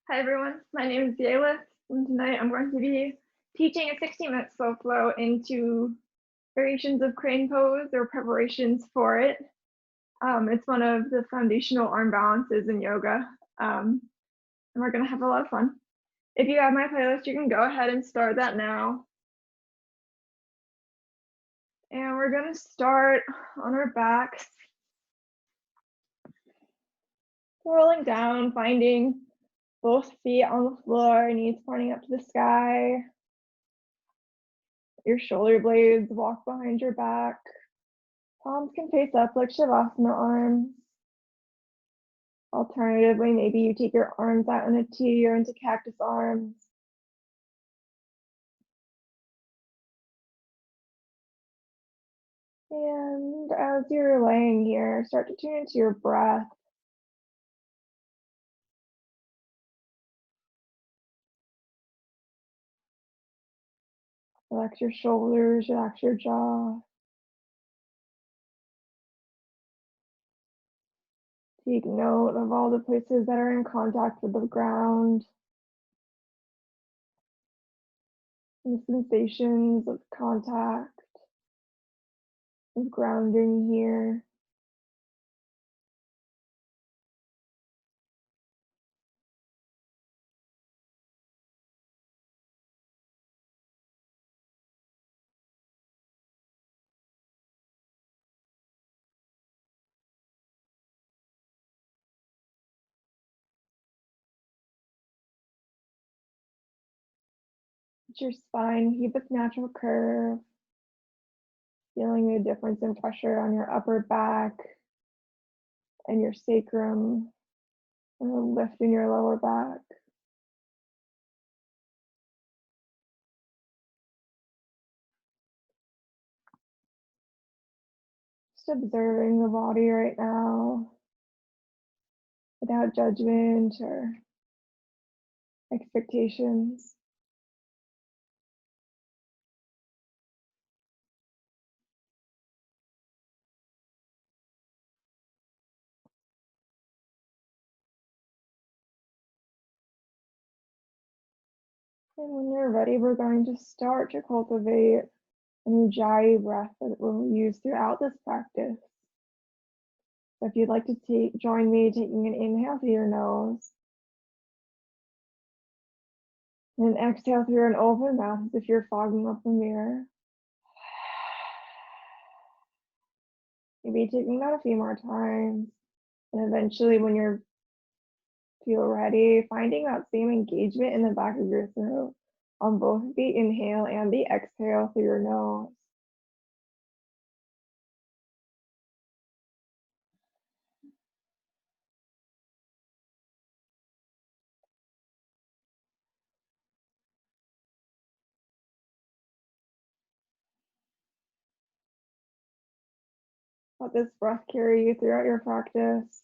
Hi everyone, my name is Yalith, and tonight I'm going to be teaching a 60-minute slow flow into variations of crane pose or preparations for it. It's one of the foundational arm balances in yoga, and we're going to have a lot of fun. If you have my playlist, you can go ahead and start that now. And we're going to start on our backs, rolling down, finding both feet on the floor, knees pointing up to the sky. Your shoulder blades walk behind your back. Palms can face up like Shavasana arms. Alternatively, maybe you take your arms out in a T or into cactus arms. And as you're laying here, start to tune into your breath. Relax your shoulders, relax your jaw. Take note of all the places that are in contact with the ground. And the sensations of contact, of grounding here. Let your spine keep its natural curve. Feeling the difference in pressure on your upper back and your sacrum, and a lift in your lower back. Just observing the body right now without judgment or expectations. And when you're ready, we're going to start to cultivate an ujjayi breath that we'll use throughout this practice. So if you'd like to join me taking an inhale through your nose, and an exhale through an open mouth as if you're fogging up a mirror. Maybe taking that a few more times, and eventually when you feel ready, finding that same engagement in the back of your throat on both the inhale and the exhale through your nose. Let this breath carry you throughout your practice.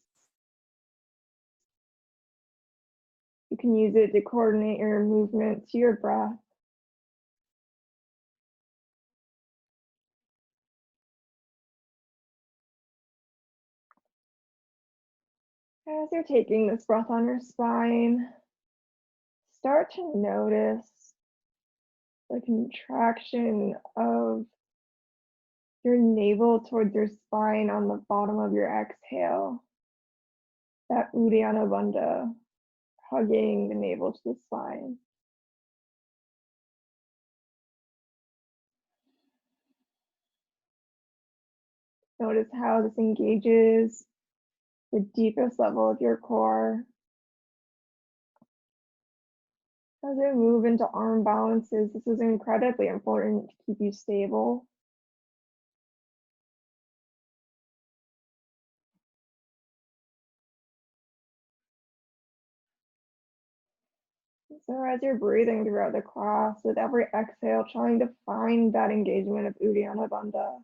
You can use it to coordinate your movement to your breath. As you're taking this breath on your spine, start to notice the contraction of your navel towards your spine on the bottom of your exhale. That Uddiyana Bandha, hugging the navel to the spine. Notice how this engages the deepest level of your core. As we move into arm balances, this is incredibly important to keep you stable. So as you're breathing throughout the class, with every exhale, trying to find that engagement of Uddiyana Bandha.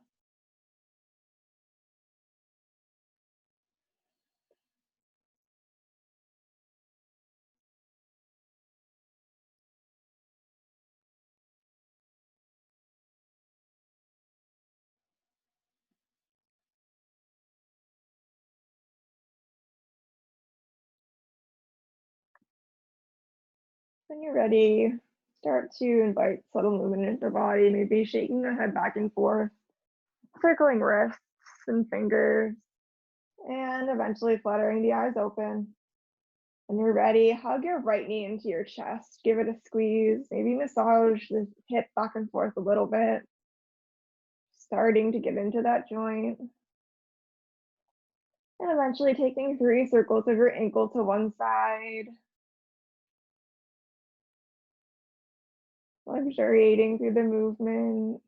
When you're ready, start to invite subtle movement into your body, maybe shaking the head back and forth, circling wrists and fingers, and eventually fluttering the eyes open. When you're ready, hug your right knee into your chest, give it a squeeze, maybe massage the hip back and forth a little bit, starting to get into that joint. And eventually taking 3 circles of your ankle to one side, luxuriating through the movement,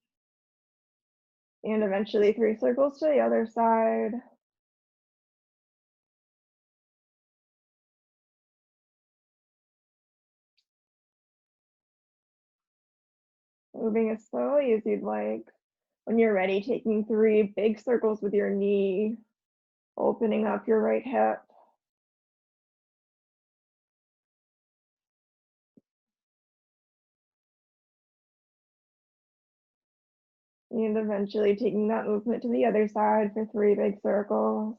and eventually 3 circles to the other side. Moving as slowly as you'd like. When you're ready, taking 3 big circles with your knee, opening up your right hip. And eventually taking that movement to the other side for 3 big circles.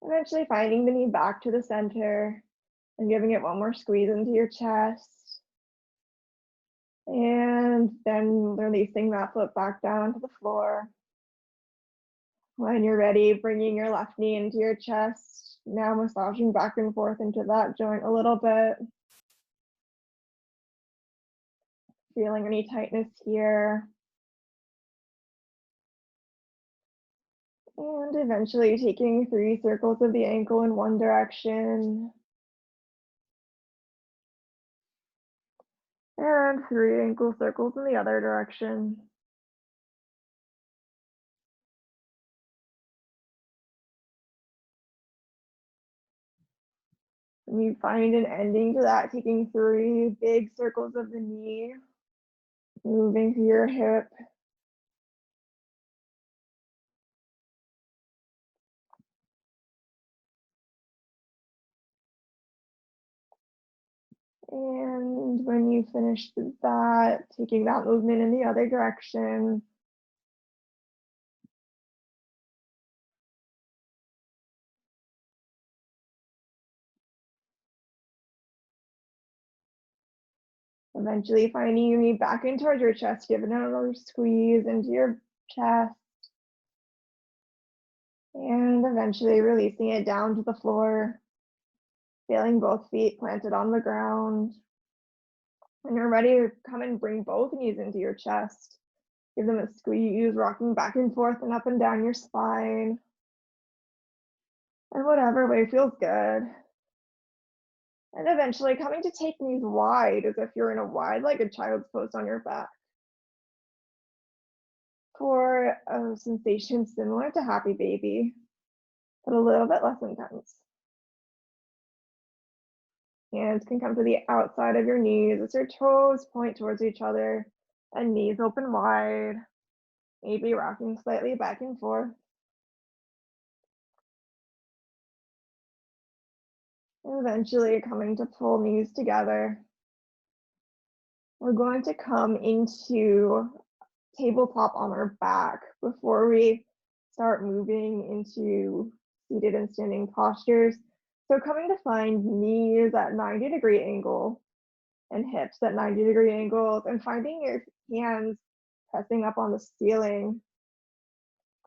Eventually finding the knee back to the center and giving it one more squeeze into your chest. And then releasing that foot back down to the floor. When you're ready, bringing your left knee into your chest, now massaging back and forth into that joint a little bit. Feeling any tightness here. And eventually taking 3 circles of the ankle in one direction. And 3 ankle circles in the other direction. And you find an ending to that, taking 3 big circles of the knee, moving through your hip. And when you finish that, taking that movement in the other direction. Eventually finding your knee back in towards your chest, giving it another squeeze into your chest. And eventually releasing it down to the floor, feeling both feet planted on the ground. When you're ready to come and bring both knees into your chest, give them a squeeze, rocking back and forth and up and down your spine. And whatever way feels good. And eventually coming to take knees wide as if you're in a wide-legged child's pose on your back. For a sensation similar to happy baby, but a little bit less intense. Hands can come to the outside of your knees as your toes point towards each other and knees open wide, maybe rocking slightly back and forth. And eventually coming to pull knees together. We're going to come into tabletop on our back before we start moving into seated and standing postures. So coming to find knees at 90-degree angle and hips at 90-degree angles, and finding your hands pressing up on the ceiling.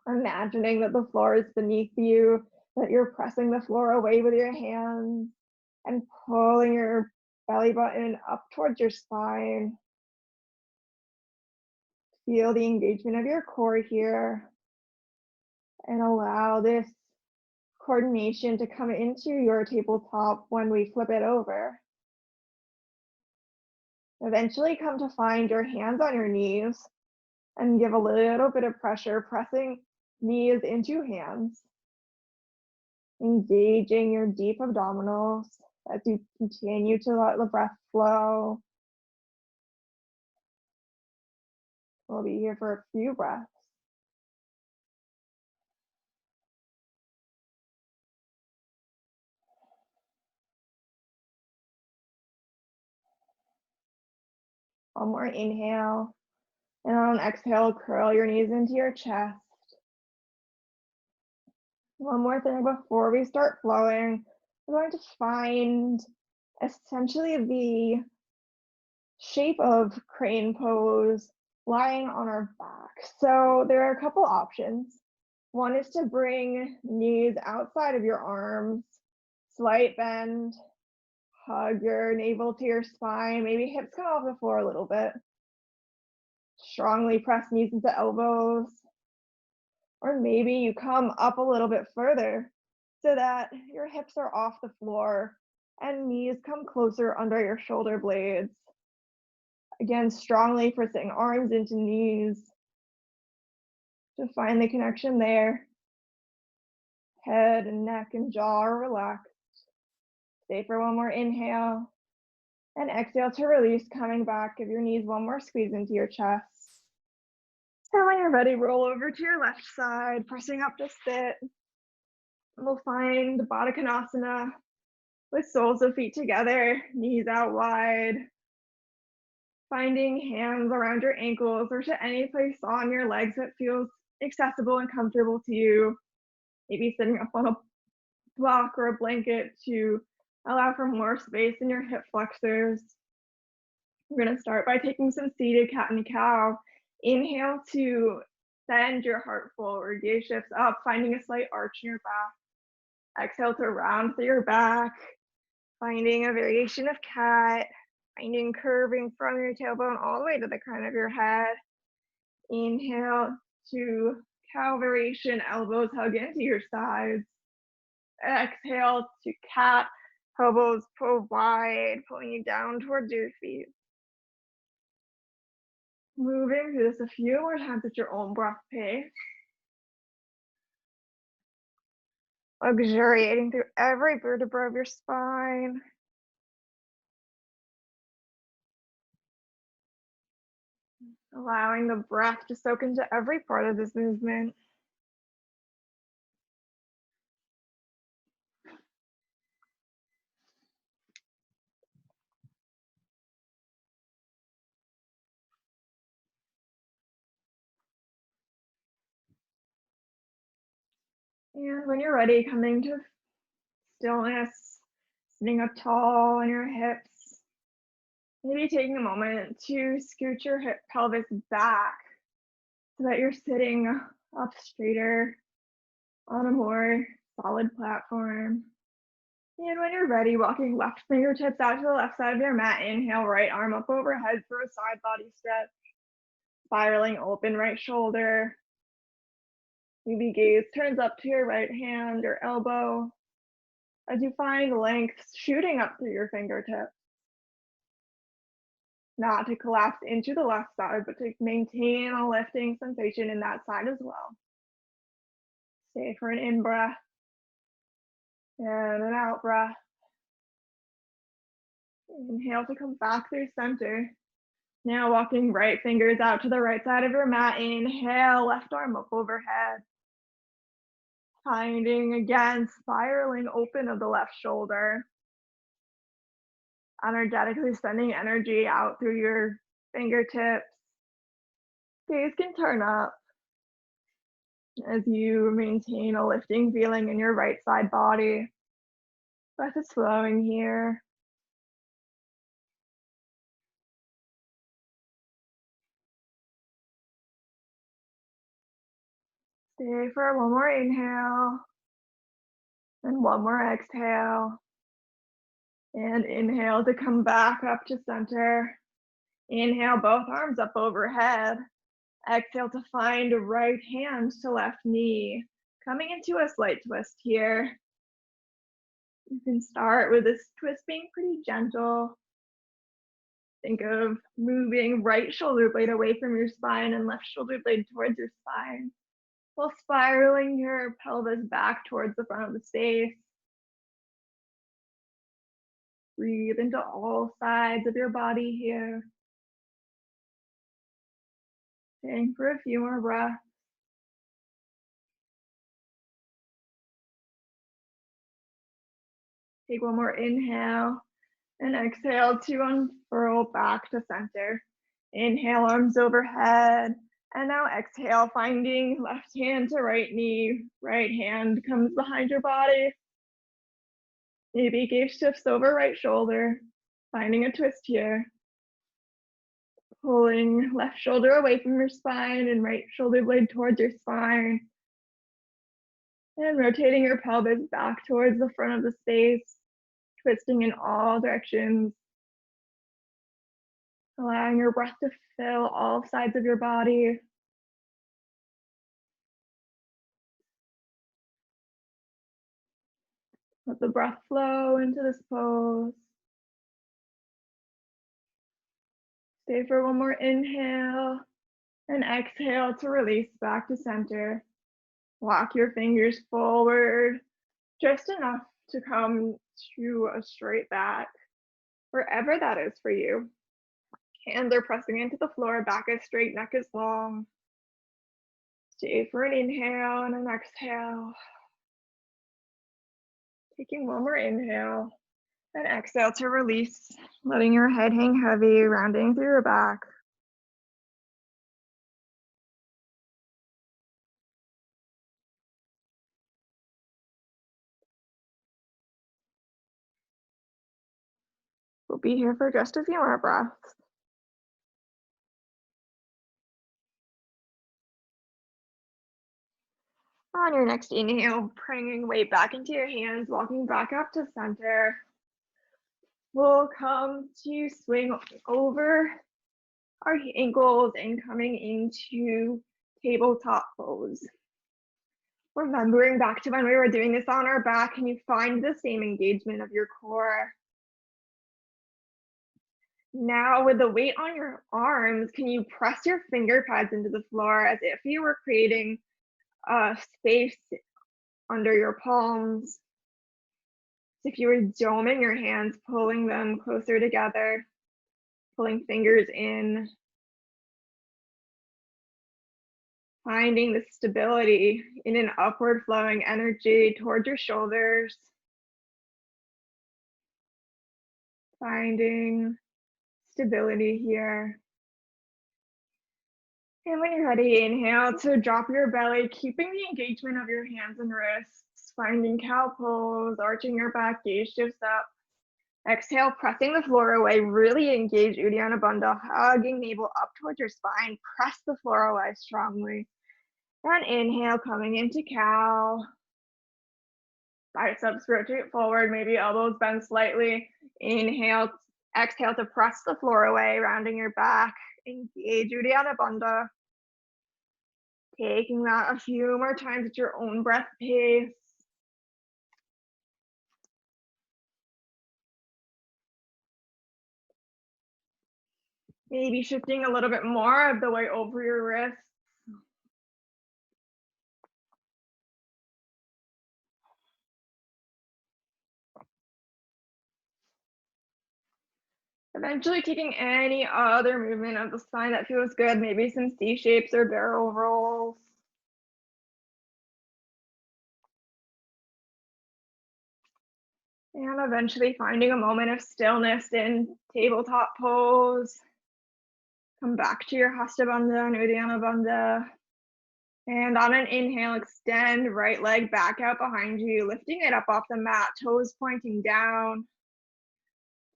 Imagining that the floor is beneath you, that you're pressing the floor away with your hands and pulling your belly button up towards your spine. Feel the engagement of your core here and allow this coordination to come into your tabletop when we flip it over. Eventually come to find your hands on your knees and give a little bit of pressure, pressing knees into hands. Engaging your deep abdominals as you continue to let the breath flow. We'll be here for a few breaths. One more inhale And on an exhale, curl your knees into your chest. One more thing before we start flowing, we're going to find essentially the shape of crane pose lying on our back. So there are a couple options. One is to bring knees outside of your arms, slight bend, hug your navel to your spine, maybe hips come off the floor a little bit. Strongly press knees into elbows. Or maybe you come up a little bit further so that your hips are off the floor and knees come closer under your shoulder blades. Again, strongly pressing arms into knees to find the connection there. Head and neck and jaw are relaxed. Stay for one more inhale. And exhale to release, coming back. Give your knees one more squeeze into your chest. And when you're ready, roll over to your left side, pressing up to sit. We'll find Baddha Konasana with soles of feet together, knees out wide. Finding hands around your ankles or to any place on your legs that feels accessible and comfortable to you. Maybe sitting up on a block or a blanket to allow for more space in your hip flexors. We're going to start by taking some seated cat and cow. Inhale to send your heart forward, gaze shifts up, finding a slight arch in your back. Exhale to round through your back, finding a variation of cat, finding curving from your tailbone all the way to the crown of your head. Inhale to cow variation, elbows hug into your sides. Exhale to cat, elbows pull wide, pulling you down towards your feet. Moving through this a few more times at your own breath pace. Luxuriating through every vertebra of your spine. Allowing the breath to soak into every part of this movement. And when you're ready, coming to stillness, sitting up tall on your hips. Maybe taking a moment to scoot your hip pelvis back so that you're sitting up straighter on a more solid platform. And when you're ready, walking left fingertips out to the left side of your mat. Inhale, right arm up overhead for a side body stretch. Spiraling open right shoulder. Maybe gaze turns up to your right hand or elbow as you find length shooting up through your fingertips. Not to collapse into the left side, but to maintain a lifting sensation in that side as well. Stay for an in breath and an out breath. Inhale to come back through center. Now walking right fingers out to the right side of your mat. Inhale, left arm up overhead. Finding again, spiraling open of the left shoulder. Energetically sending energy out through your fingertips. Gaze can turn up as you maintain a lifting feeling in your right side body. Breath is flowing here. Stay for one more inhale and one more exhale. And inhale to come back up to center. Inhale, both arms up overhead. Exhale to find right hand to left knee. Coming into a slight twist here. You can start with this twist being pretty gentle. Think of moving right shoulder blade away from your spine and left shoulder blade towards your spine, while spiraling your pelvis back towards the front of the space. Breathe into all sides of your body here. Staying for a few more breaths. Take one more inhale and exhale to unfurl back to center. Inhale, arms overhead. And now exhale, finding left hand to right knee, right hand comes behind your body. Maybe gaze shifts over right shoulder, finding a twist here. Pulling left shoulder away from your spine and right shoulder blade towards your spine. And rotating your pelvis back towards the front of the space, twisting in all directions. Allowing your breath to fill all sides of your body. Let the breath flow into this pose. Stay for one more inhale and exhale to release back to center. Walk your fingers forward, just enough to come to a straight back, wherever that is for you. Hands are pressing into the floor, back is straight, neck is long. Stay for an inhale and an exhale. Taking one more inhale and exhale to release, letting your head hang heavy, rounding through your back. We'll be here for just a few more breaths. On your next inhale, bringing weight back into your hands, walking back up to center. We'll come to swing over our ankles and coming into tabletop pose. Remembering back to when we were doing this on our back, can you find the same engagement of your core? Now with the weight on your arms, can you press your finger pads into the floor as if you were creating a space under your palms? If you were doming your hands, pulling them closer together, pulling fingers in, finding the stability in an upward flowing energy towards your shoulders, finding stability here. And when you're ready, inhale to drop your belly, keeping the engagement of your hands and wrists, finding cow pose, arching your back, gaze shifts up. Exhale, pressing the floor away, really engage Uddiyana Bandha, hugging navel up towards your spine, press the floor away strongly. And inhale, coming into cow. Biceps rotate forward, maybe elbows bend slightly. Inhale, exhale to press the floor away, rounding your back. Engage Uddiyana Bandha. Taking that a few more times at your own breath pace. Maybe shifting a little bit more of the weight over your wrists. Eventually taking any other movement of the spine that feels good, maybe some C shapes or barrel rolls. And eventually finding a moment of stillness in tabletop pose. Come back to your Hasta Bandha and Uddiyana Bandha. And on an inhale, extend right leg back out behind you, lifting it up off the mat, toes pointing down.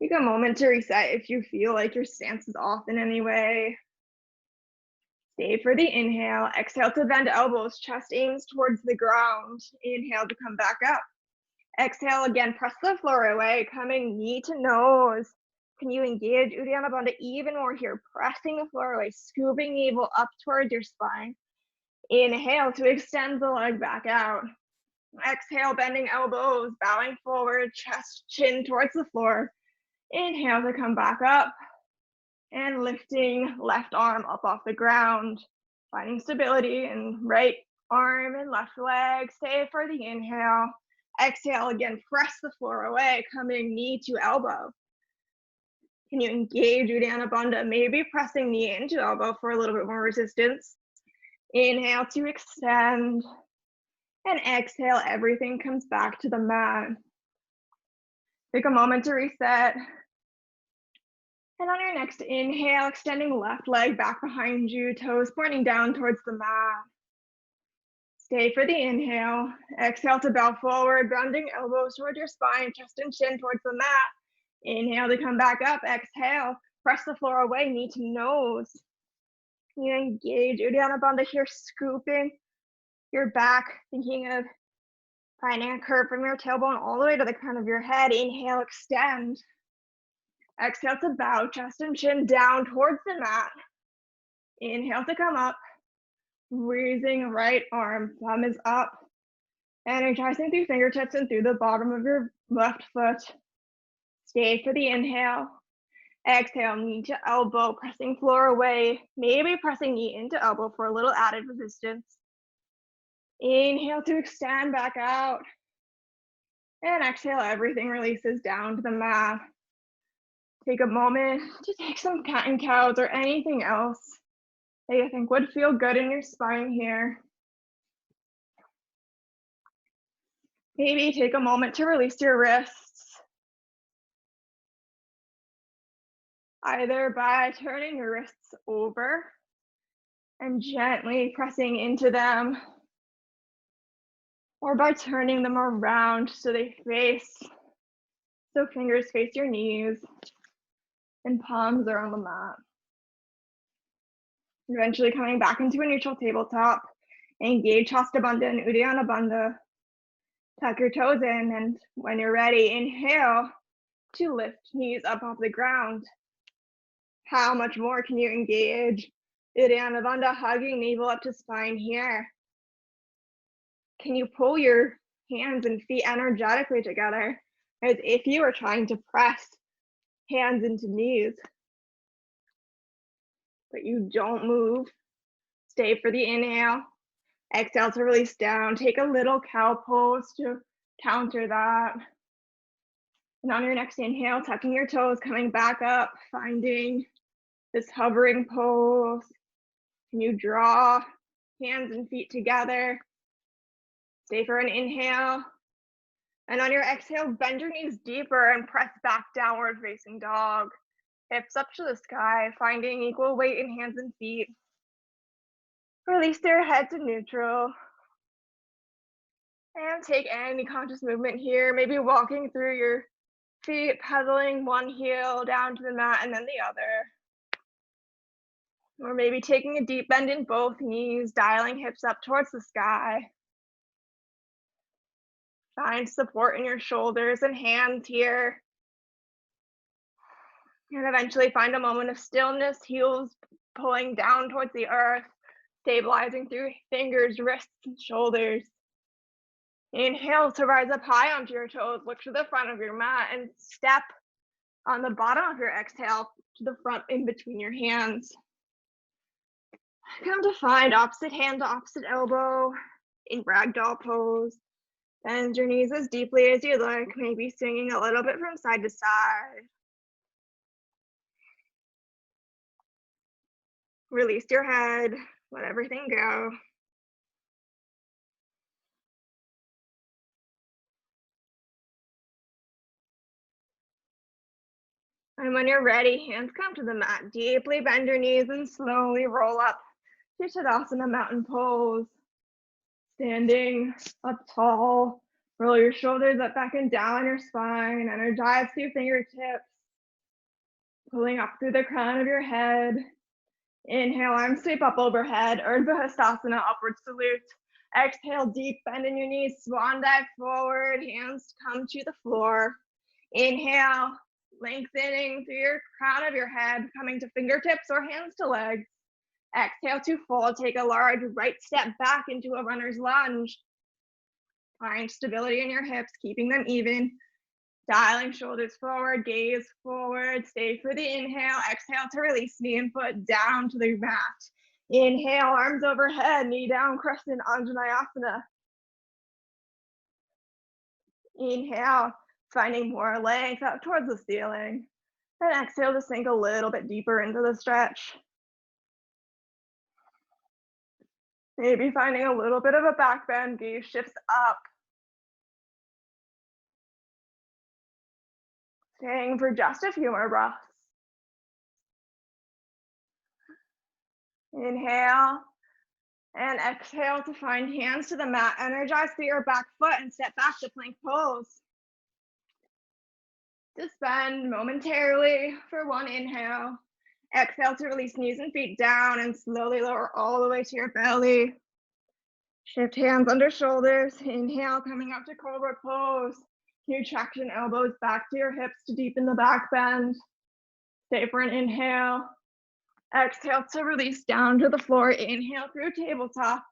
Take a moment to reset if you feel like your stance is off in any way. Stay for the inhale. Exhale to bend elbows, chest aims towards the ground. Inhale to come back up. Exhale again, press the floor away, coming knee to nose. Can you engage Uddiyana Bandha even more here? Pressing the floor away, scooping navel up towards your spine. Inhale to extend the leg back out. Exhale, bending elbows, bowing forward, chest, chin towards the floor. Inhale to come back up. And lifting left arm up off the ground. Finding stability in right arm and left leg. Stay for the inhale. Exhale again, press the floor away, coming knee to elbow. Can you engage Uddiyana Bandha? Maybe pressing knee into elbow for a little bit more resistance. Inhale to extend. And exhale, everything comes back to the mat. Take a moment to reset. And on your next inhale, extending left leg back behind you, toes pointing down towards the mat. Stay for the inhale. Exhale to bow forward, grounding elbows towards your spine, chest and chin towards the mat. Inhale to come back up. Exhale, press the floor away, knee to nose. You engage Uddiyana Bandha here, scooping your back, thinking of finding a curve from your tailbone all the way to the crown of your head. Inhale, extend. Exhale to bow, chest and chin down towards the mat. Inhale to come up. Raising right arm, thumb is up. Energizing through fingertips and through the bottom of your left foot. Stay for the inhale. Exhale, knee to elbow, pressing floor away. Maybe pressing knee into elbow for a little added resistance. Inhale to extend back out. And exhale, everything releases down to the mat. Take a moment to take some cat and cows or anything else that you think would feel good in your spine here. Maybe take a moment to release your wrists, either by turning your wrists over and gently pressing into them, or by turning them around so fingers face your knees and palms are on the mat. Eventually coming back into a neutral tabletop, engage Hasta Bandha and Uddiyana Bandha. Tuck your toes in, and when you're ready, inhale to lift knees up off the ground. How much more can you engage Uddiyana Bandha, hugging navel up to spine here? Can you pull your hands and feet energetically together as if you are trying to press hands into knees? But you don't move. Stay for the inhale. Exhale to release down. Take a little cow pose to counter that. And on your next inhale, tucking your toes, coming back up, finding this hovering pose. Can you draw hands and feet together? Stay for an inhale. And on your exhale, bend your knees deeper and press back downward facing dog. Hips up to the sky, finding equal weight in hands and feet. Release your head to neutral. And take any conscious movement here, maybe walking through your feet, pedaling one heel down to the mat and then the other. Or maybe taking a deep bend in both knees, dialing hips up towards the sky. Find support in your shoulders and hands here. And eventually find a moment of stillness, heels pulling down towards the earth, stabilizing through fingers, wrists, and shoulders. Inhale to rise up high onto your toes, look to the front of your mat and step on the bottom of your exhale to the front in between your hands. Come to find opposite hand to opposite elbow in ragdoll pose. Bend your knees as deeply as you'd like, maybe swinging a little bit from side to side. Release your head, let everything go. And when you're ready, hands come to the mat. Deeply bend your knees and slowly roll up to Tadasana mountain pose. Standing up tall, roll your shoulders up, back and down your spine. Energize through fingertips. Pulling up through the crown of your head. Inhale, arms sweep up overhead. Urdhva Hastasana, upward salute. Exhale, deep bend in your knees. Swan dive forward, hands come to the floor. Inhale, lengthening through your crown of your head, coming to fingertips or hands to legs. Exhale to fold, take a large right step back into a runner's lunge. Find stability in your hips, keeping them even. Dialing shoulders forward, gaze forward, stay for the inhale. Exhale to release knee and foot down to the mat. Inhale, arms overhead, knee down, crescent, Anjaneyasana. Inhale, finding more length up towards the ceiling. And exhale to sink a little bit deeper into the stretch. Maybe finding a little bit of a back bend, gaze shifts up. Staying for just a few more breaths. Inhale and exhale to find hands to the mat. Energize through your back foot and step back to plank pose. Just bend momentarily for one inhale. Exhale to release knees and feet down and slowly lower all the way to your belly. Shift hands under shoulders. Inhale, coming up to cobra pose. Huge traction, elbows back to your hips to deepen the back bend. Stay for an inhale. Exhale to release down to the floor. Inhale through tabletop.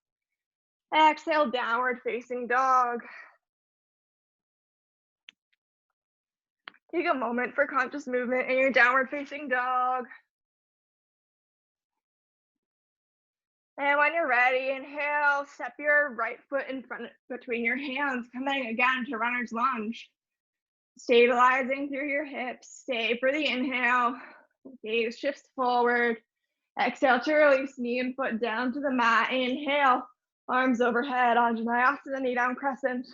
Exhale, downward facing dog. Take a moment for conscious movement in your downward facing dog. And when you're ready, inhale, step your right foot in front between your hands, coming again to runner's lunge. Stabilizing through your hips. Stay for the inhale. Gaze shifts forward. Exhale to release knee and foot down to the mat. Inhale, arms overhead, Anjaneyasana, knee down crescent.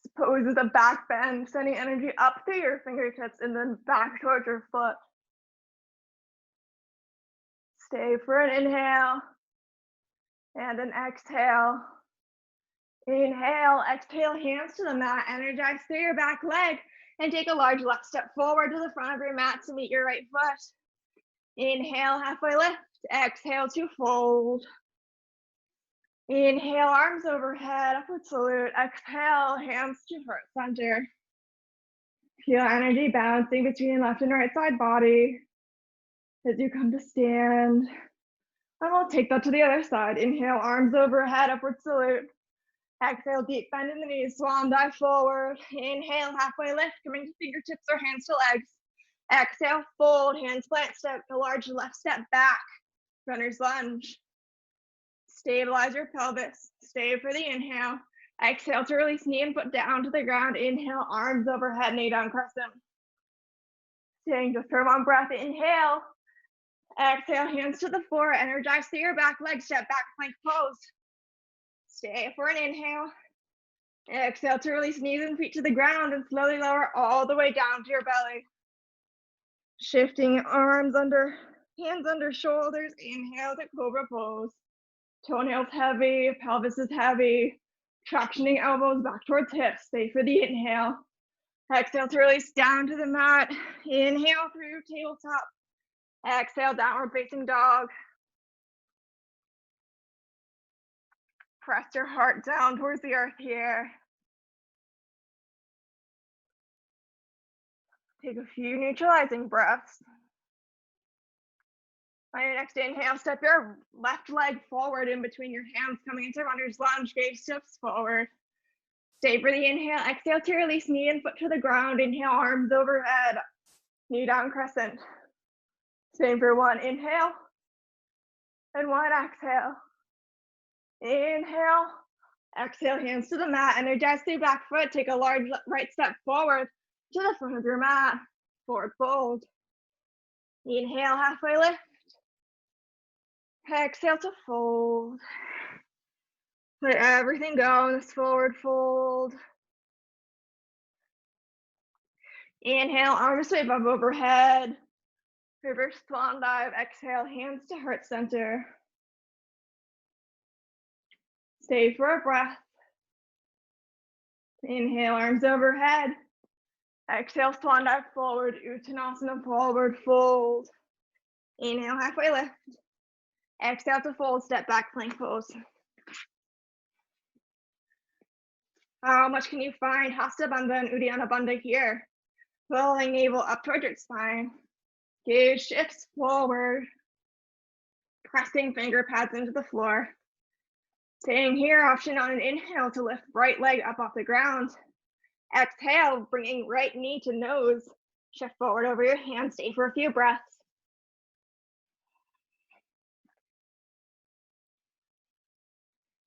This pose is a back bend, sending energy up through your fingertips and then back towards your foot. Stay for an inhale and an exhale. Inhale, exhale, hands to the mat, energize through your back leg, and take a large left step forward to the front of your mat to meet your right foot. Inhale, halfway lift, exhale to fold. Inhale, arms overhead, upward salute. Exhale, hands to heart center. Feel energy bouncing between left and right side body as you come to stand. And we'll take that to the other side. Inhale, arms overhead, upward salute. Exhale, deep bend in the knees, swan dive forward. Inhale, halfway lift, coming to fingertips or hands to legs. Exhale, fold, hands plant, step, a large left step back, runner's lunge. Stabilize your pelvis, stay for the inhale. Exhale to release knee and foot down to the ground. Inhale, arms overhead, knee down crescent. Staying just for one breath, inhale. Exhale, hands to the floor, energize through your back leg, step back, plank pose. Stay for an inhale. Exhale to release knees and feet to the ground and slowly lower all the way down to your belly. Shifting arms under, hands under shoulders. Inhale to cobra pose. Toenails heavy, pelvis is heavy. Tractioning elbows back towards hips. Stay for the inhale. Exhale to release down to the mat. Inhale through tabletop. Exhale, downward facing dog. Press your heart down towards the earth here. Take a few neutralizing breaths. On your next inhale, step your left leg forward in between your hands, coming into runner's lunge, gaze shifts forward. Stay for the inhale. Exhale to release knee and foot to the ground. Inhale, arms overhead, knee down crescent. Same for one inhale and one exhale. Inhale, exhale, hands to the mat, energize through back foot. Take a large right step forward to the front of your mat, forward fold. Inhale, halfway lift. Exhale to fold. Let everything go in this forward fold. Inhale, arms sweep up overhead. Reverse swan dive. Exhale, hands to heart center. Stay for a breath. Inhale, arms overhead. Exhale, swan dive forward. Uttanasana, forward fold. Inhale, halfway lift. Exhale to fold, step back, plank pose. How much can you find Hasta Bandha and Uddiyana Bandha here? Pulling navel up towards your spine. Gaze shifts forward. Pressing finger pads into the floor. Staying here, option on an inhale to lift right leg up off the ground. Exhale, bringing right knee to nose. Shift forward over your hands, stay for a few breaths.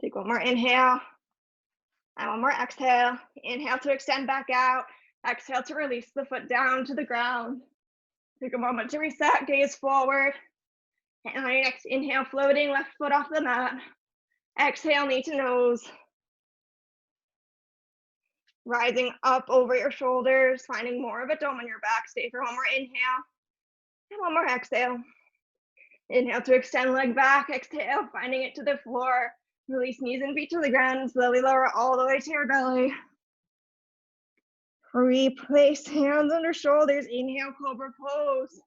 Take one more inhale. And one more exhale. Inhale to extend back out. Exhale to release the foot down to the ground. Take a moment to reset, gaze forward. And on your next inhale, floating left foot off the mat. Exhale, knee to nose. Rising up over your shoulders, finding more of a dome on your back. Stay for one more inhale and one more exhale. Inhale to extend leg back. Exhale, finding it to the floor. Release knees and feet to the ground and slowly lower all the way to your belly. Replace hands under shoulders. Inhale, cobra pose.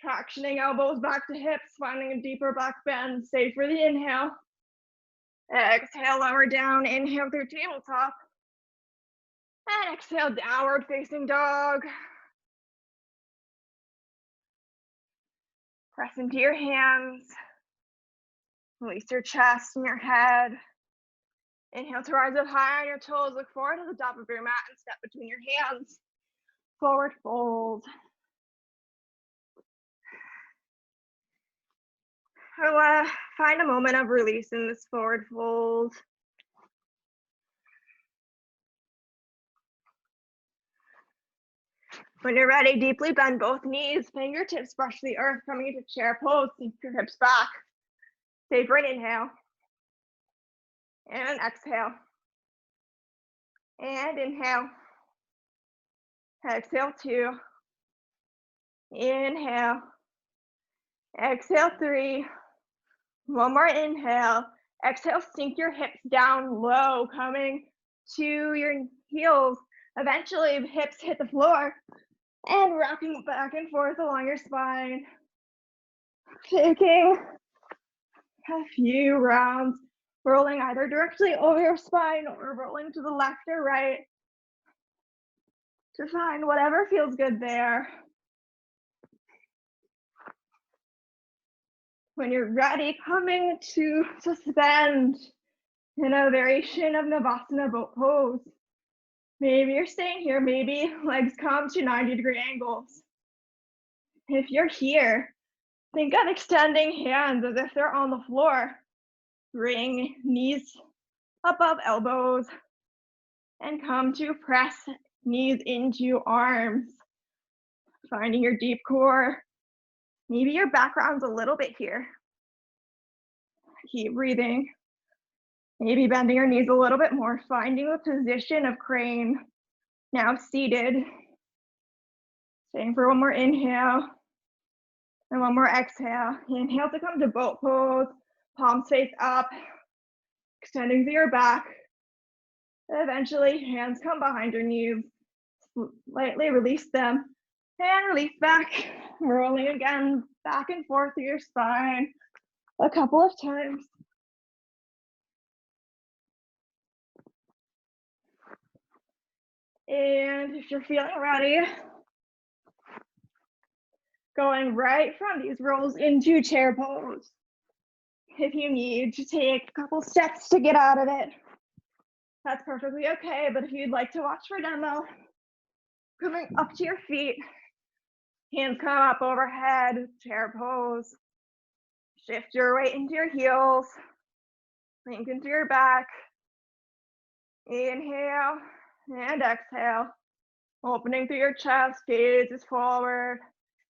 Tractioning elbows back to hips, finding a deeper back bend. Stay for the inhale. Exhale, lower down. Inhale through tabletop. And exhale, downward facing dog. Press into your hands. Release your chest and your head. Inhale to rise up high on your toes. Look forward to the top of your mat and step between your hands. Forward fold. So, find a moment of release in this forward fold. When you're ready, deeply bend both knees. Fingertips brush the earth, coming into chair pose. Sink your hips back. Stay for an inhale. And exhale. And inhale. Exhale 2. Inhale. Exhale 3. One more inhale. Exhale, sink your hips down low, coming to your heels. Eventually, hips hit the floor and rocking back and forth along your spine. Taking a few rounds, rolling either directly over your spine or rolling to the left or right to find whatever feels good there. When you're ready, coming to suspend in a variation of Navasana boat pose. Maybe you're staying here, maybe legs come to 90-degree angles. If you're here, think of extending hands as if they're on the floor. Bring knees above elbows and come to press knees into arms. Finding your deep core. Maybe your background's a little bit here. Keep breathing. Maybe bending your knees a little bit more, finding the position of crane. Now seated. Staying for one more inhale and one more exhale. Inhale to come to boat pose, palms face up, extending through your back. Eventually, hands come behind your knees. Lightly release them and release back. Rolling again, back and forth through your spine a couple of times. And if you're feeling ready, going right from these rolls into chair pose. If you need to take a couple steps to get out of it, that's perfectly okay. But if you'd like to watch for demo, coming up to your feet, hands come up overhead, chair pose. Shift your weight into your heels, link into your back. Inhale and exhale. Opening through your chest, gaze is forward.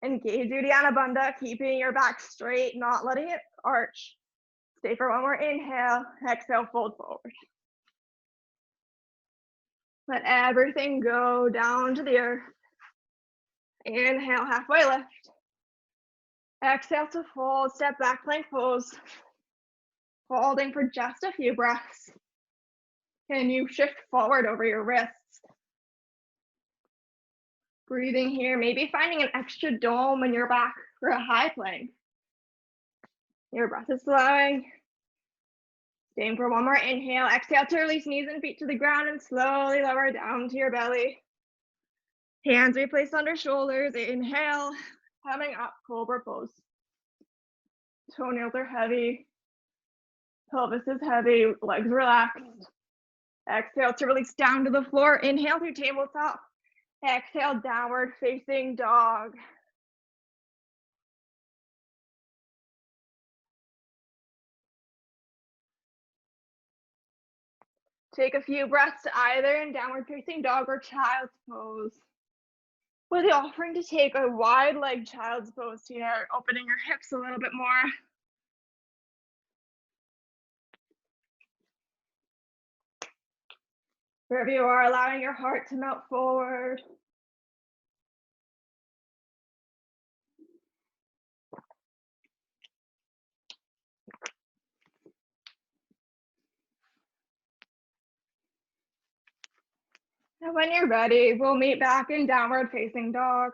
Engage Uddiyana Bandha, keeping your back straight, not letting it arch. Stay for one more inhale. Exhale, fold forward. Let everything go down to the earth. Inhale, halfway lift. Exhale to fold, step back, plank pose. Holding for just a few breaths. Can you shift forward over your wrists? Breathing here, maybe finding an extra dome in your back for a high plank. Your breath is flowing. Staying for one more inhale. Exhale to release knees and feet to the ground and slowly lower down to your belly. Hands replaced under shoulders. Inhale, coming up, cobra pose. Toenails are heavy. Pelvis is heavy, legs relaxed. Exhale to release down to the floor. Inhale through tabletop. Exhale, downward facing dog. Take a few breaths either in downward facing dog or child's pose. With the offering to take a wide leg child's pose here, opening your hips a little bit more. Wherever you are, allowing your heart to melt forward. And when you're ready, we'll meet back in downward facing dog.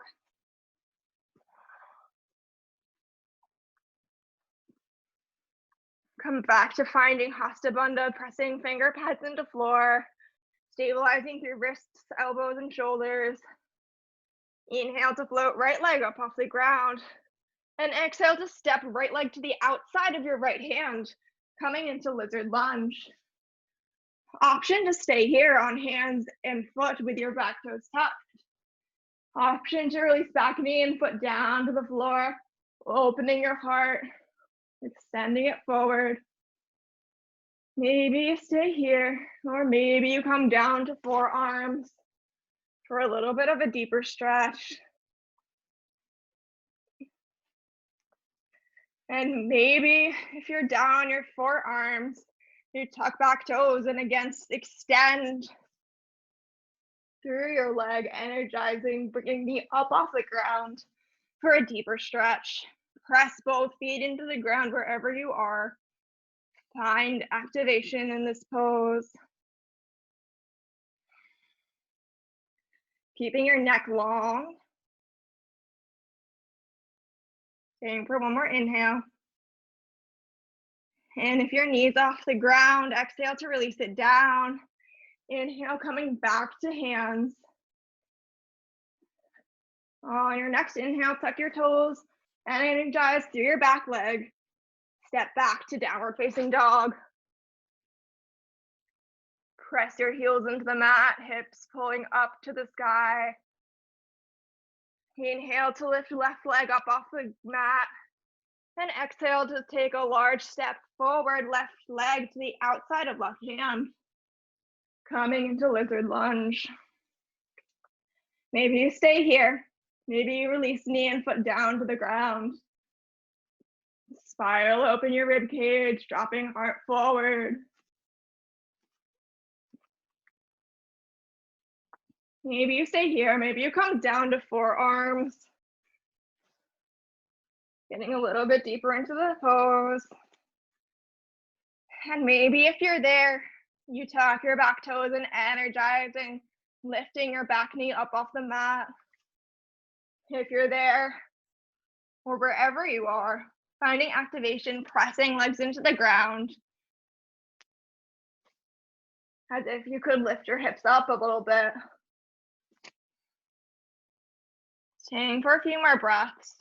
Come back to finding Hasta Bandha, pressing finger pads into floor, stabilizing through wrists, elbows, and shoulders. Inhale to float right leg up off the ground. And exhale to step right leg to the outside of your right hand, coming into lizard lunge. Option to stay here on hands and foot with your back toes tucked. Option to release back knee and foot down to the floor, opening your heart, extending it forward. Maybe you stay here, or maybe you come down to forearms for a little bit of a deeper stretch. And maybe if you're down on your forearms, you tuck back toes and again extend through your leg, energizing, bringing me up off the ground for a deeper stretch. Press both feet into the ground wherever you are. Find activation in this pose. Keeping your neck long. Staying for one more inhale. And if your knee's off the ground, exhale to release it down. Inhale, coming back to hands. On your next inhale, tuck your toes and energize through your back leg. Step back to downward facing dog. Press your heels into the mat, hips pulling up to the sky. Inhale to lift left leg up off the mat. And exhale to take a large step forward, left leg to the outside of left hand. Coming into lizard lunge. Maybe you stay here. Maybe you release knee and foot down to the ground. Spiral open your rib cage, dropping heart forward. Maybe you stay here. Maybe you come down to forearms. Getting a little bit deeper into the pose. And maybe if you're there, you tuck your back toes and energizing, lifting your back knee up off the mat. If you're there, or wherever you are, finding activation, pressing legs into the ground. As if you could lift your hips up a little bit. Staying for a few more breaths.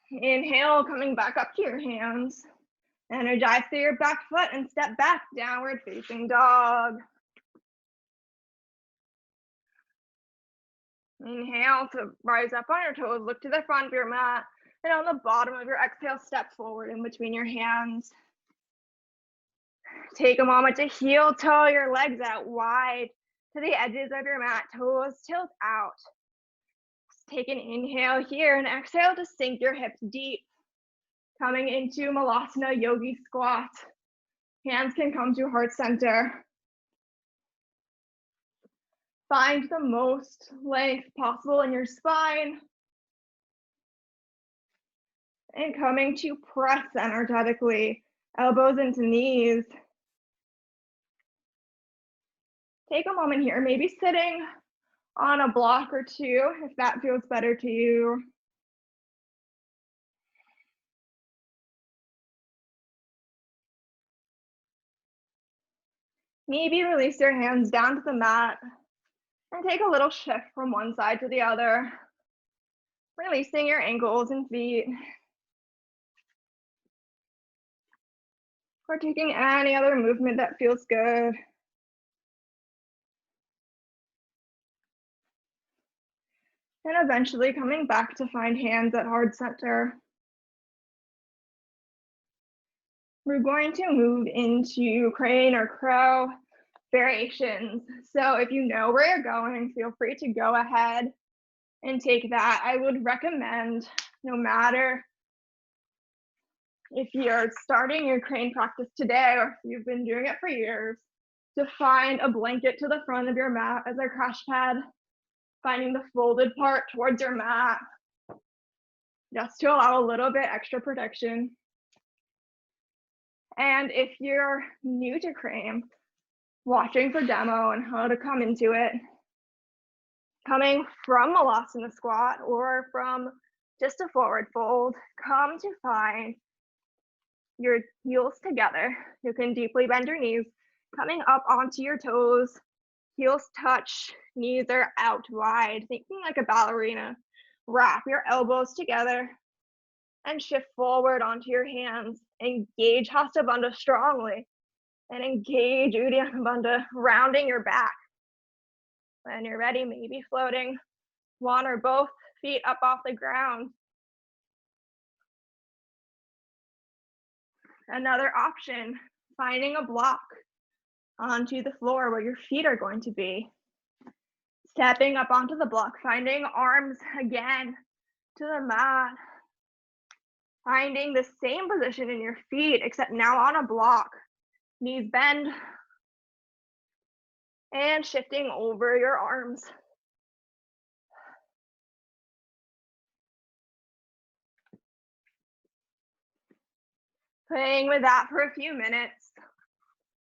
Inhale, coming back up to your hands. Energize through your back foot and step back, downward facing dog. Inhale to rise up on your toes, look to the front of your mat, and on the bottom of your exhale, step forward in between your hands. Take a moment to heel toe your legs out wide to the edges of your mat, toes tilt out. Take an inhale here and exhale to sink your hips deep. Coming into Malasana Yogi Squat. Hands can come to heart center. Find the most length possible in your spine. And coming to press energetically, elbows into knees. Take a moment here, maybe sitting on a block or two, if that feels better to you. Maybe release your hands down to the mat and take a little shift from one side to the other, releasing your ankles and feet. Or taking any other movement that feels good. And eventually coming back to find hands at heart center. We're going to move into crane or crow variations. So if you know where you're going, feel free to go ahead and take that. I would recommend, no matter if you're starting your crane practice today, or if you've been doing it for years, to find a blanket to the front of your mat as a crash pad, finding the folded part towards your mat, just to allow a little bit extra protection. And if you're new to crane, watching for demo and how to come into it, coming from Malasana squat or from just a forward fold, come to find your heels together. You can deeply bend your knees, coming up onto your toes, heels touch, knees are out wide, thinking like a ballerina. Wrap your elbows together and shift forward onto your hands. Engage Hasta Bandha strongly and engage Uddiyana Bandha, rounding your back. When you're ready, maybe floating one or both feet up off the ground. Another option, finding a block onto the floor where your feet are going to be. Stepping up onto the block, finding arms again to the mat. Finding the same position in your feet, except now on a block. Knees bend. And shifting over your arms. Playing with that for a few minutes.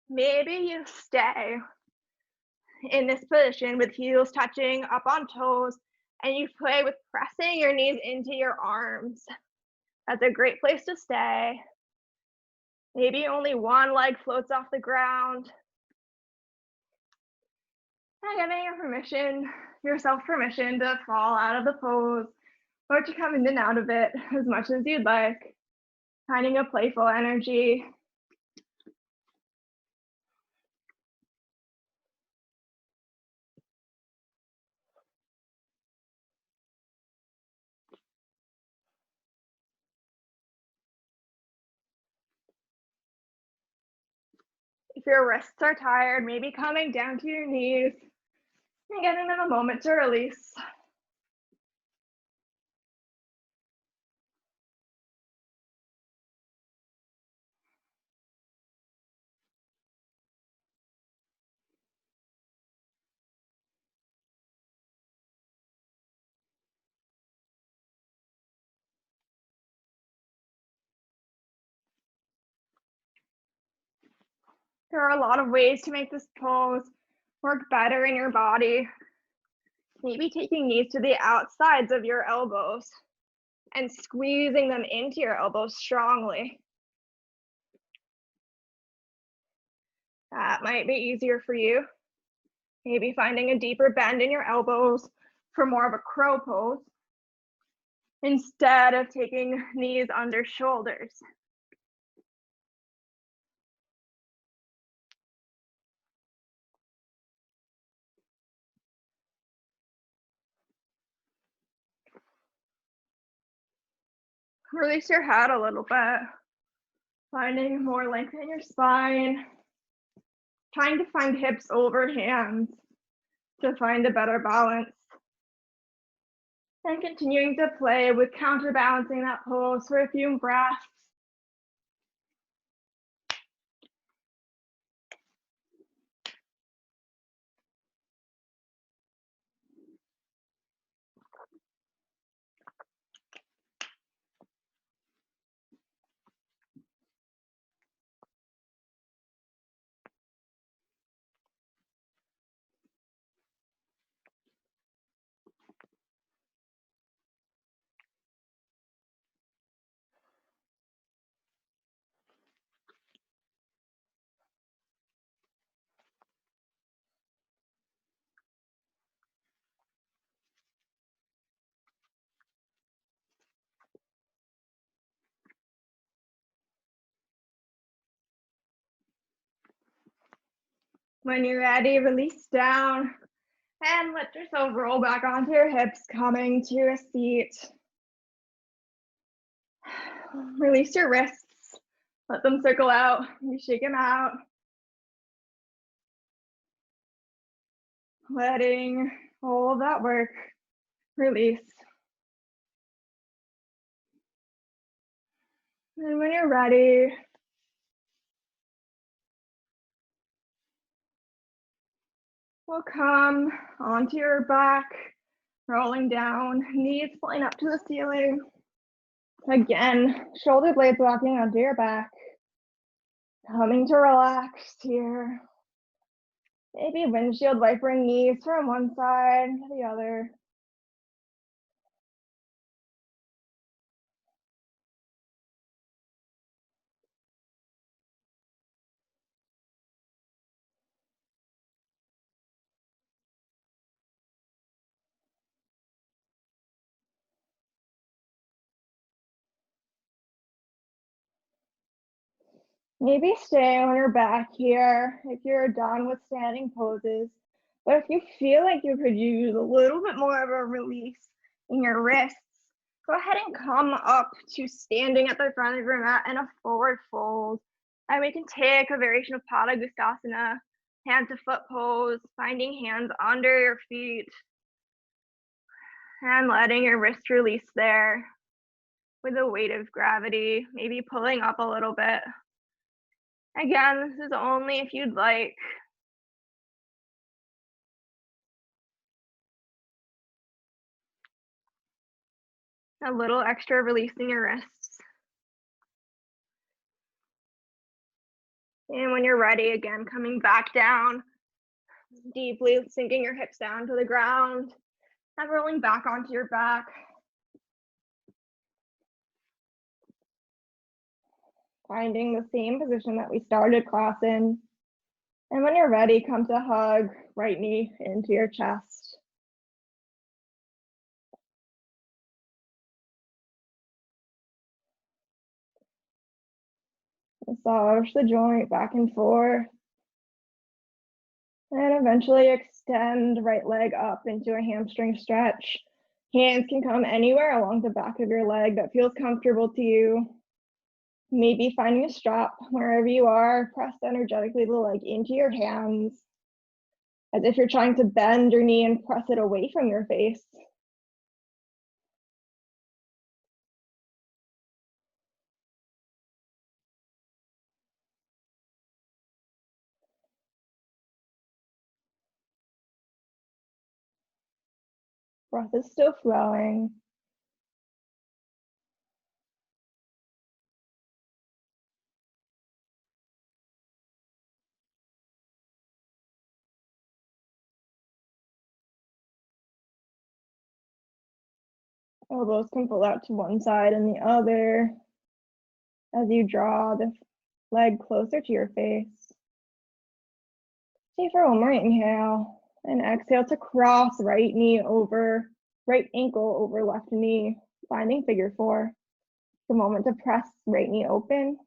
Maybe you stay in this position with heels touching up on toes, and you play with pressing your knees into your arms. That's a great place to stay. Maybe only one leg floats off the ground. And giving yourself permission to fall out of the pose or to come in and out of it as much as you'd like. Finding a playful energy. If your wrists are tired, maybe coming down to your knees and getting them a moment to release. There are a lot of ways to make this pose work better in your body. Maybe taking knees to the outsides of your elbows and squeezing them into your elbows strongly. That might be easier for you. Maybe finding a deeper bend in your elbows for more of a crow pose instead of taking knees under shoulders. Release your head a little bit, finding more length in your spine, trying to find hips over hands to find a better balance. And continuing to play with counterbalancing that pose for a few breaths. When you're ready, release down and let yourself roll back onto your hips, coming to a seat. Release your wrists, let them circle out, you shake them out. Letting all of that work release. And when you're ready, we'll come onto your back, rolling down, knees pulling up to the ceiling. Again, shoulder blades walking onto your back. Coming to relax here. Maybe windshield wipering knees from one side to the other. Maybe stay on your back here if you're done with standing poses. But if you feel like you could use a little bit more of a release in your wrists, go ahead and come up to standing at the front of your mat in a forward fold. And we can take a variation of Pada Gustasana, hand to foot pose, finding hands under your feet and letting your wrist release there with the weight of gravity, maybe pulling up a little bit. Again, this is only if you'd like. A little extra release in your wrists. And when you're ready, again, coming back down, deeply sinking your hips down to the ground and rolling back onto your back. Finding the same position that we started class in. And when you're ready, come to hug right knee into your chest. Massage the joint back and forth. And eventually extend right leg up into a hamstring stretch. Hands can come anywhere along the back of your leg that feels comfortable to you. Maybe finding a strap wherever you are, press energetically the leg into your hands, as if you're trying to bend your knee and press it away from your face. Breath is still flowing. Elbows can pull out to one side and the other as you draw the leg closer to your face. Stay for one more inhale and exhale to cross right knee over, right ankle over left knee, finding figure four. The moment to press right knee open.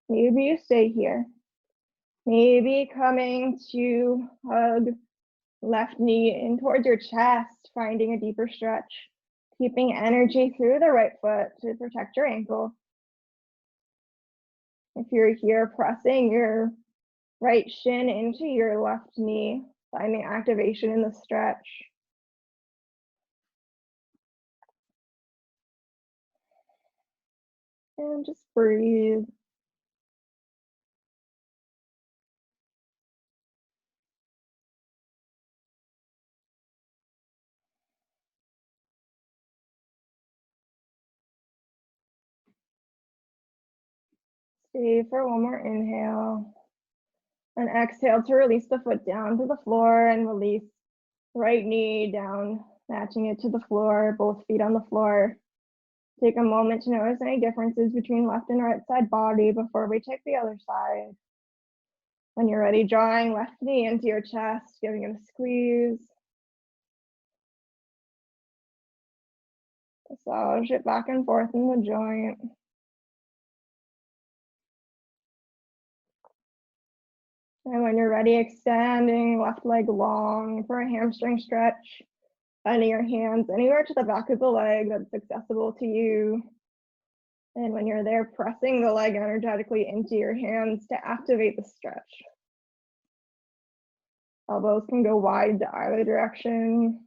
Maybe you stay here. Maybe coming to hug left knee in towards your chest, finding a deeper stretch, keeping energy through the right foot to protect your ankle. If you're here, pressing your right shin into your left knee, finding activation in the stretch. And just breathe. Stay for one more inhale. And exhale to release the foot down to the floor and release right knee down, matching it to the floor, both feet on the floor. Take a moment to notice any differences between left and right side body before we take the other side. When you're ready, drawing left knee into your chest, giving it a squeeze. Massage it back and forth in the joint. And when you're ready, extending left leg long for a hamstring stretch. Finding your hands anywhere to the back of the leg that's accessible to you. And when you're there, pressing the leg energetically into your hands to activate the stretch. Elbows can go wide to either direction,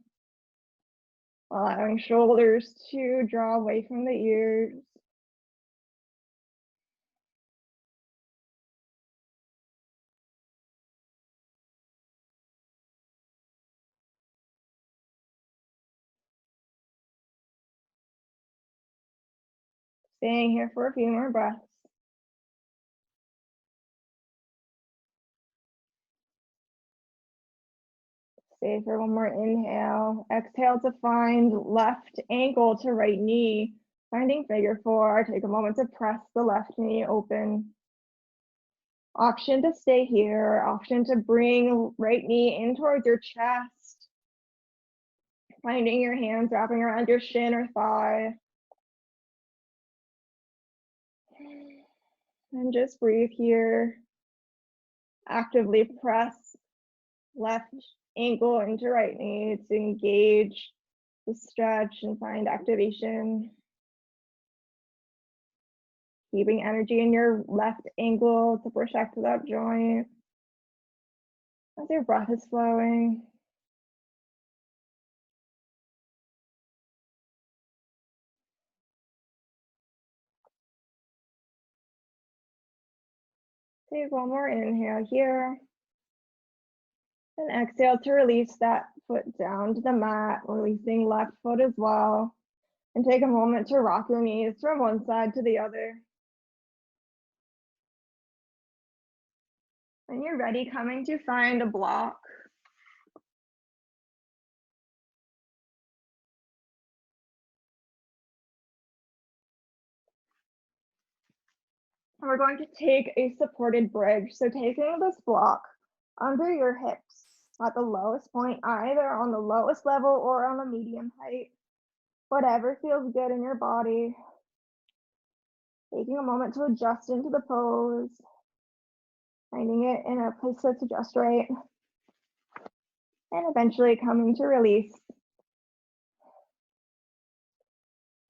allowing shoulders to draw away from the ears. Staying here for a few more breaths. Stay for one more inhale. Exhale to find left ankle to right knee. Finding figure four. Take a moment to press the left knee open. Option to stay here. Option to bring right knee in towards your chest. Finding your hands wrapping around your shin or thigh. And just breathe here. Actively press left ankle into right knee to engage the stretch and find activation. Keeping energy in your left ankle to protect that joint as your breath is flowing. Take one more inhale here. And exhale to release that foot down to the mat, releasing left foot as well. And take a moment to rock your knees from one side to the other. When you're ready, coming to find a block. And we're going to take a supported bridge. So taking this block under your hips at the lowest point, either on the lowest level or on a medium height, whatever feels good in your body. Taking a moment to adjust into the pose, finding it in a place that's just right, and eventually coming to release.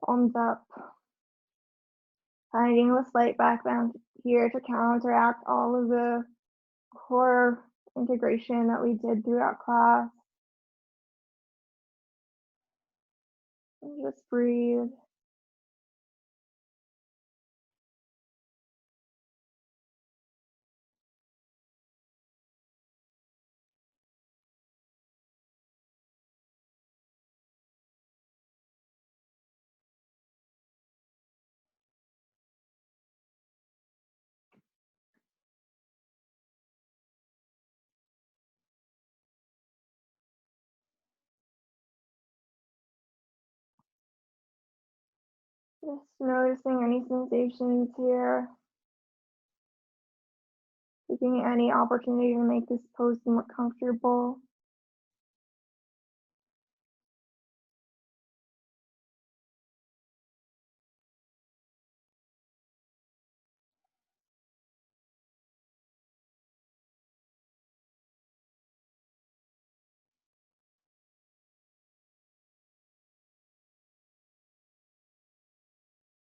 Palms up. Finding the slight back bend here to counteract all of the core integration that we did throughout class. And just breathe. Just noticing any sensations here. Taking any opportunity to make this pose more comfortable.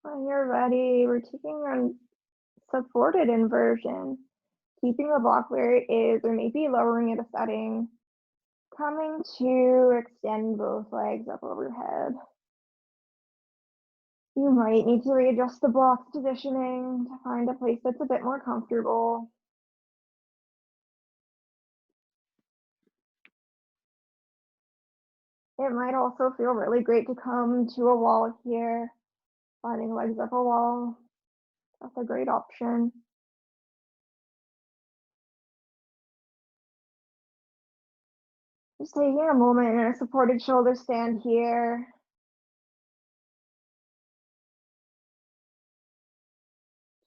When you're ready, we're taking a supported inversion, keeping the block where it is, or maybe lowering it a setting. Coming to extend both legs up overhead. You might need to readjust the block's positioning to find a place that's a bit more comfortable. It might also feel really great to come to a wall here, finding legs up a wall. That's a great option. Just taking a moment in a supported shoulder stand here.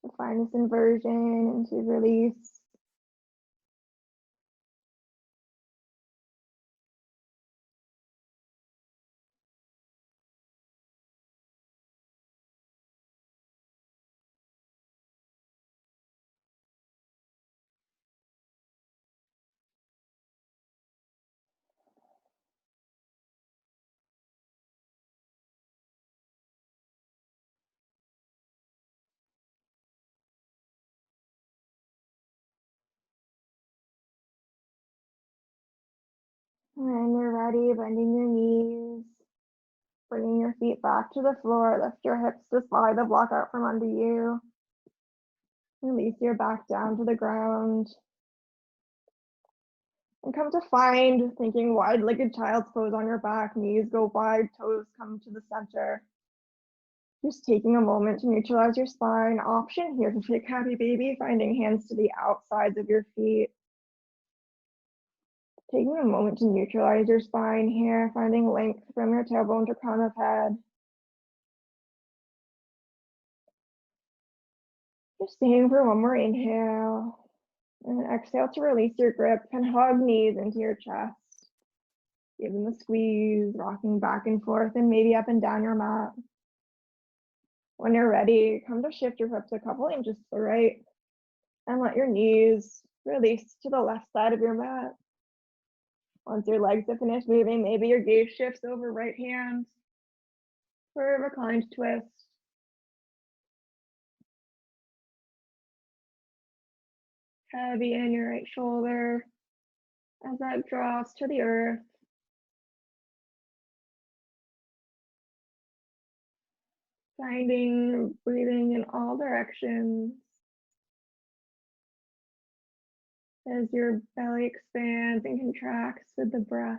To find this inversion and to release. When you're ready, bending your knees, bringing your feet back to the floor, lift your hips to slide the block out from under you. Release your back down to the ground. And come to find, thinking wide-legged child's pose on your back, knees go wide, toes come to the center. Just taking a moment to neutralize your spine. Option here to take happy baby, finding hands to the outsides of your feet. Taking a moment to neutralize your spine here, finding length from your tailbone to crown of head. Just staying for one more inhale. And exhale to release your grip and hug knees into your chest. Give them a squeeze, rocking back and forth and maybe up and down your mat. When you're ready, come to shift your hips a couple inches to the right and let your knees release to the left side of your mat. Once your legs have finished moving, maybe your gaze shifts over right hand for a reclined twist. Heavy in your right shoulder as that drops to the earth. Finding breathing in all directions as your belly expands and contracts with the breath.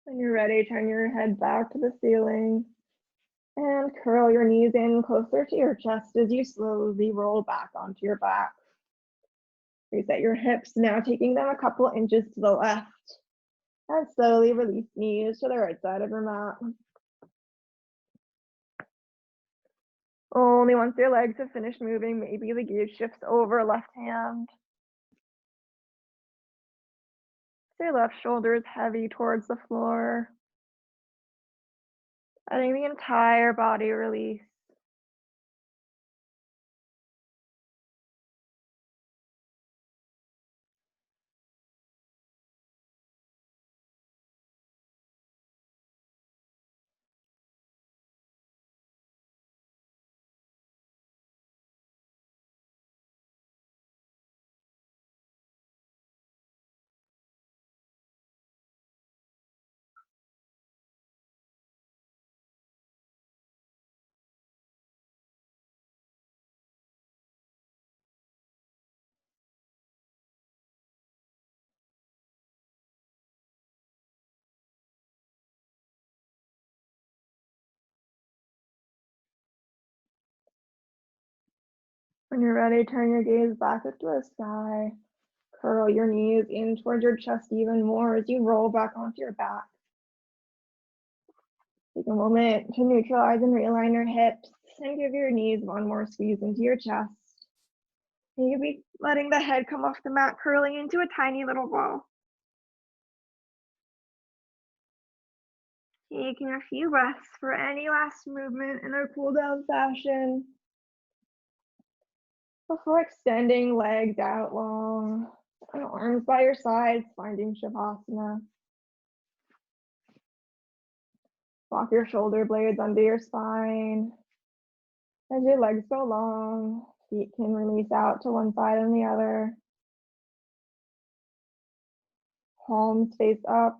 When you're ready, turn your head back to the ceiling and curl your knees in closer to your chest as you slowly roll back onto your back. Reset your hips, now taking them a couple inches to the left and slowly release knees to the right side of your mat. Only once your legs have finished moving, maybe the gaze shifts over left hand. Your left shoulder is heavy towards the floor. Letting the entire body release. When you're ready, turn your gaze back up to the sky. Curl your knees in towards your chest even more as you roll back onto your back. Take a moment to neutralize and realign your hips and give your knees one more squeeze into your chest. Maybe letting the head come off the mat, curling into a tiny little ball. Taking a few breaths for any last movement in a cool down fashion. Before extending legs out long, and arms by your sides, finding Shavasana. Walk your shoulder blades under your spine. As your legs go long, feet can release out to one side and the other. Palms face up.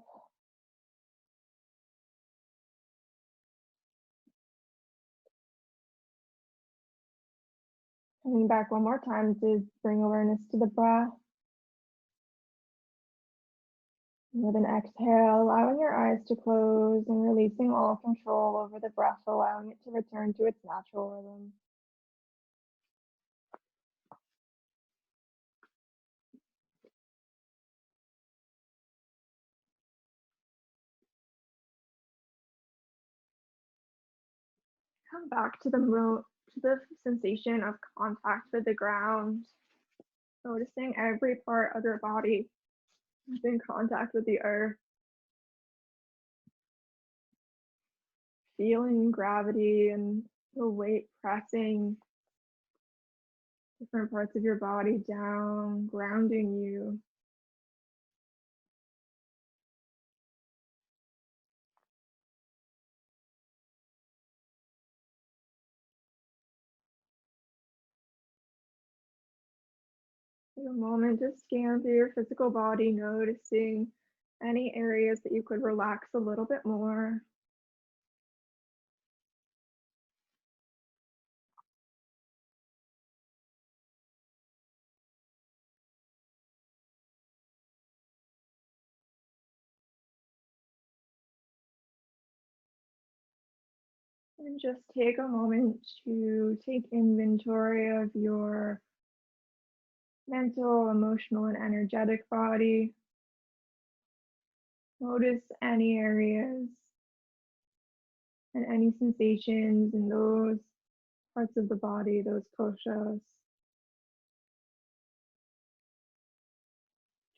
Coming back one more time to bring awareness to the breath. With an exhale, allowing your eyes to close and releasing all control over the breath, allowing it to return to its natural rhythm. Come back to the sensation of contact with the ground, noticing every part of your body is in contact with the earth. Feeling gravity and the weight pressing different parts of your body down, grounding you. Take a moment to scan through your physical body, noticing any areas that you could relax a little bit more. And just take a moment to take inventory of your mental, emotional, and energetic body. Notice any areas and any sensations in those parts of the body, those koshas.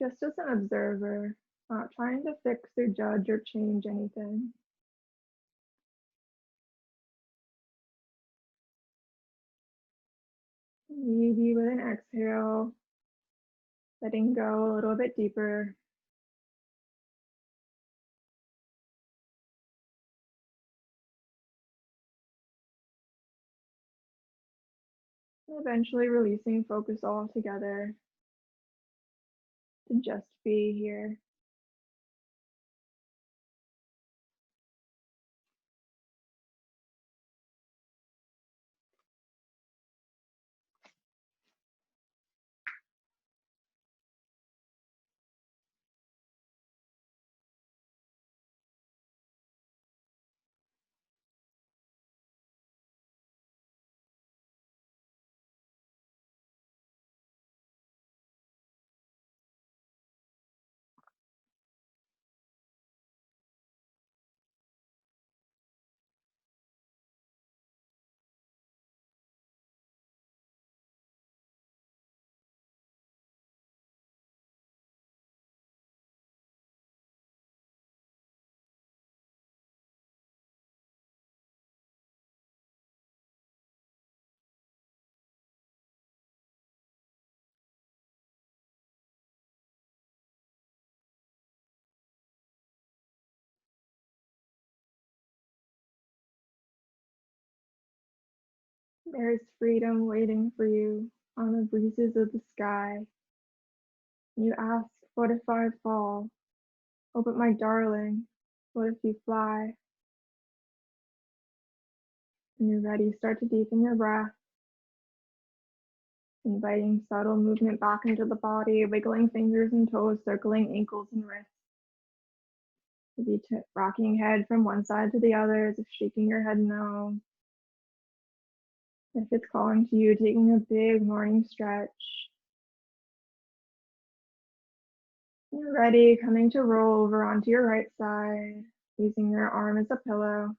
Just as an observer, not trying to fix or judge or change anything. Maybe with an exhale, letting go a little bit deeper. And eventually releasing focus altogether to just be here. There's freedom waiting for you on the breezes of the sky. You ask, what if I fall? Oh, but my darling, what if you fly? When you're ready, start to deepen your breath, inviting subtle movement back into the body, wiggling fingers and toes, circling ankles and wrists. Maybe rocking head from one side to the other, as if shaking your head no. If it's calling to you, taking a big morning stretch. When you're ready, coming to roll over onto your right side, using your arm as a pillow.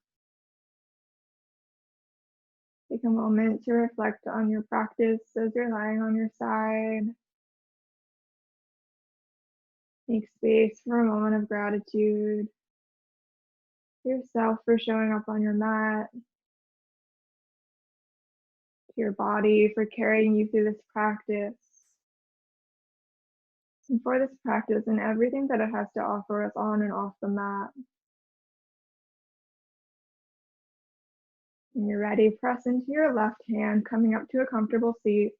Take a moment to reflect on your practice as you're lying on your side. Make space for a moment of gratitude to yourself for showing up on your mat, to your body for carrying you through this practice, and for this practice and everything that it has to offer us on and off the mat. When you're ready, press into your left hand, coming up to a comfortable seat.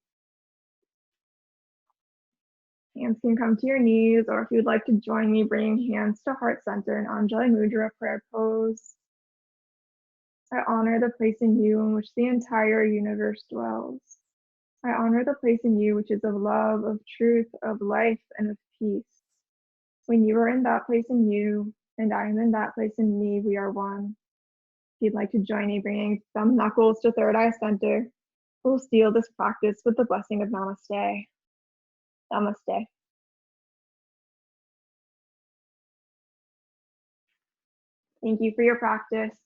Hands can come to your knees, or if you'd like to join me, bringing hands to heart center in Anjali Mudra prayer pose. I honor the place in you in which the entire universe dwells. I honor the place in you which is of love, of truth, of life, and of peace. When you are in that place in you, and I am in that place in me, we are one. If you'd like to join me, bringing thumb knuckles to third eye center, we'll seal this practice with the blessing of Namaste. Namaste. Thank you for your practice.